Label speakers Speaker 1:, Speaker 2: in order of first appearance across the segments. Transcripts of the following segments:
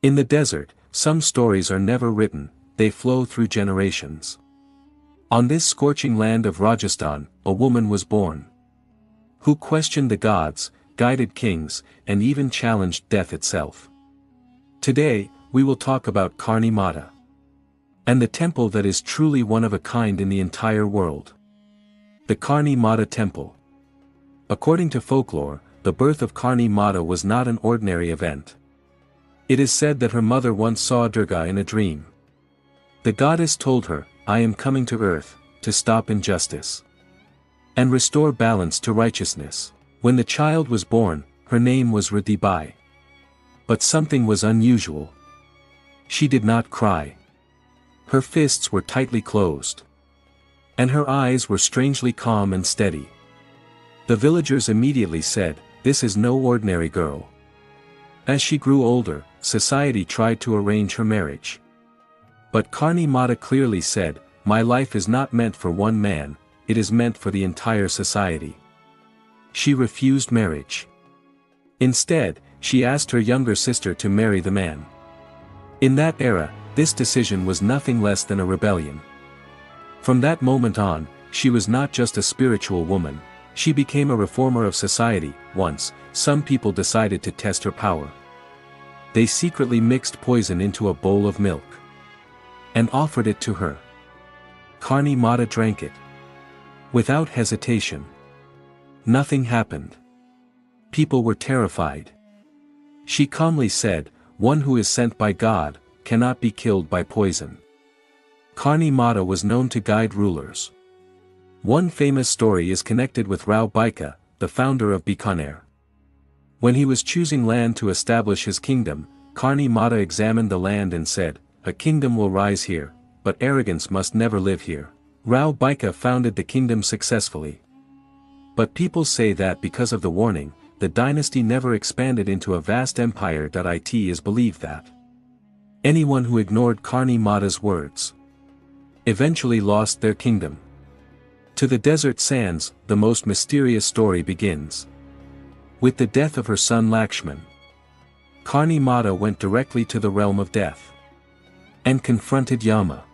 Speaker 1: In the desert, some stories are never written, they flow through generations. On this scorching land of Rajasthan, a woman was born, who questioned the gods, guided kings, and even challenged death itself. Today, we will talk about Karni Mata, and the temple that is truly one of a kind in the entire world. The Karni Mata Temple. According to folklore, the birth of Karni Mata was not an ordinary event. It is said that her mother once saw Durga in a dream. The goddess told her, "I am coming to earth, to stop injustice and restore balance to righteousness." When the child was born, her name was Bai. But something was unusual. She did not cry. Her fists were tightly closed, and her eyes were strangely calm and steady. The villagers immediately said, "This is no ordinary girl." As she grew older, society tried to arrange her marriage. But Karni Mata clearly said, "My life is not meant for one man, it is meant for the entire society." She refused marriage. Instead, she asked her younger sister to marry the man. In that era, this decision was nothing less than a rebellion. From that moment on, she was not just a spiritual woman, she became a reformer of society. Once, some people decided to test her power. They secretly mixed poison into a bowl of milk and offered it to her. Karni Mata drank it without hesitation. Nothing happened. People were terrified. She calmly said, "One who is sent by God cannot be killed by poison." Karni Mata was known to guide rulers. One famous story is connected with Bikaner, the founder of Bikaner. When he was choosing land to establish his kingdom, Karni Mata examined the land and said, "A kingdom will rise here, but arrogance must never live here." Bikaner founded the kingdom successfully. But people say that because of the warning, the dynasty never expanded into a vast empire. It is believed that anyone who ignored Karni Mata's words eventually lost their kingdom. To the desert sands, the most mysterious story begins. With the death of her son Lakshman, Karni Mata went directly to the realm of death and confronted Yama.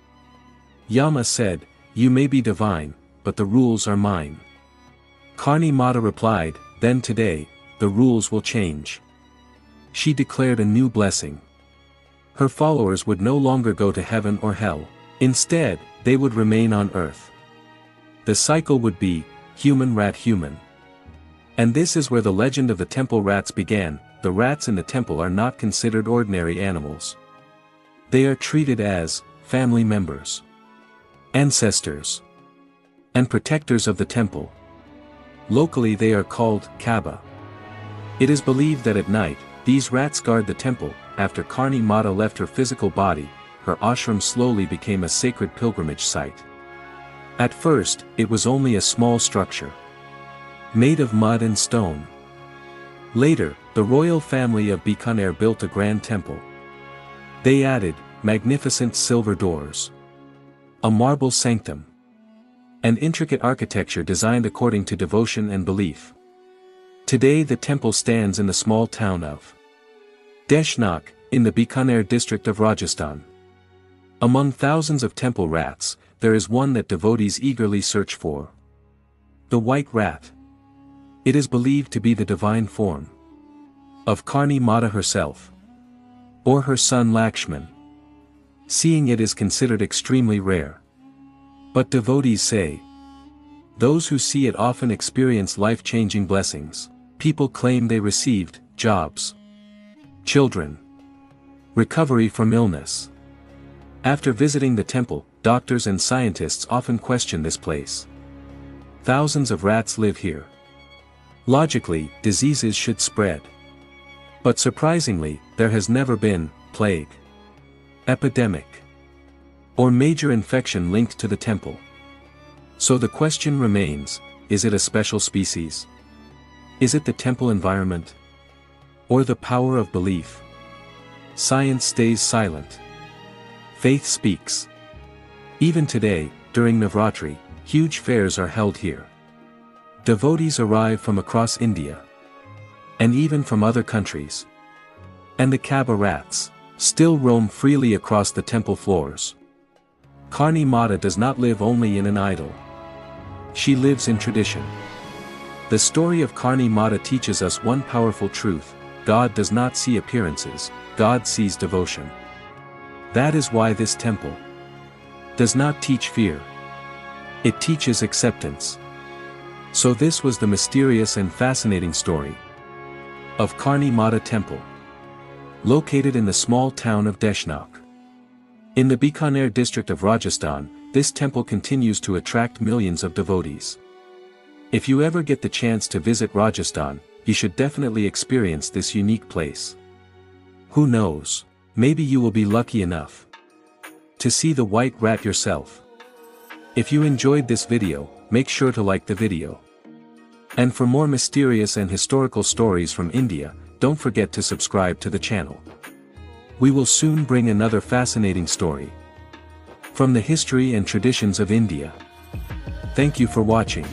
Speaker 1: Yama said, "You may be divine, but the rules are mine." Karni Mata replied, "Then today, the rules will change." She declared a new blessing. Her followers would no longer go to heaven or hell. Instead, they would remain on earth. The cycle would be, human rat human. And this is where the legend of the temple rats began. The rats in the temple are not considered ordinary animals. They are treated as family members, ancestors, and protectors of the temple. Locally they are called Kabbas. It is believed that at night, these rats guard the temple. After Karni Mata left her physical body, her ashram slowly became a sacred pilgrimage site. At first, it was only a small structure, made of mud and stone. Later, the royal family of Bikaner built a grand temple. They added magnificent silver doors, a marble sanctum, and intricate architecture designed according to devotion and belief. Today the temple stands in the small town of Deshnok, in the Bikaner district of Rajasthan. Among thousands of temple rats, there is one that devotees eagerly search for. The white rat. It is believed to be the divine form of Karni Mata herself, or her son Lakshman. Seeing it is considered extremely rare. But devotees say, those who see it often experience life-changing blessings. People claim they received jobs, children, recovery from illness. After visiting the temple, doctors and scientists often question this place. Thousands of rats live here. Logically, diseases should spread. But surprisingly, there has never been plague, epidemic, or major infection linked to the temple. So the question remains, is it a special species? Is it the temple environment? Or the power of belief? Science stays silent. Faith speaks. Even today, during Navratri, huge fairs are held here. Devotees arrive from across India, and even from other countries. And the Kabbas rats, still roam freely across the temple floors. Karni Mata does not live only in an idol. She lives in tradition. The story of Karni Mata teaches us one powerful truth: God does not see appearances, God sees devotion. That is why this temple does not teach fear. It teaches acceptance. So this was the mysterious and fascinating story of Karni Mata Temple, located in the small town of Deshnok, in the Bikaner district of Rajasthan. This temple continues to attract millions of devotees. If you ever get the chance to visit Rajasthan, you should definitely experience this unique place. Who knows, maybe you will be lucky enough to see the white rat yourself. If you enjoyed this video, make sure to like the video. And for more mysterious and historical stories from India, don't forget to subscribe to the channel. We will soon bring another fascinating story from the history and traditions of India. Thank you for watching.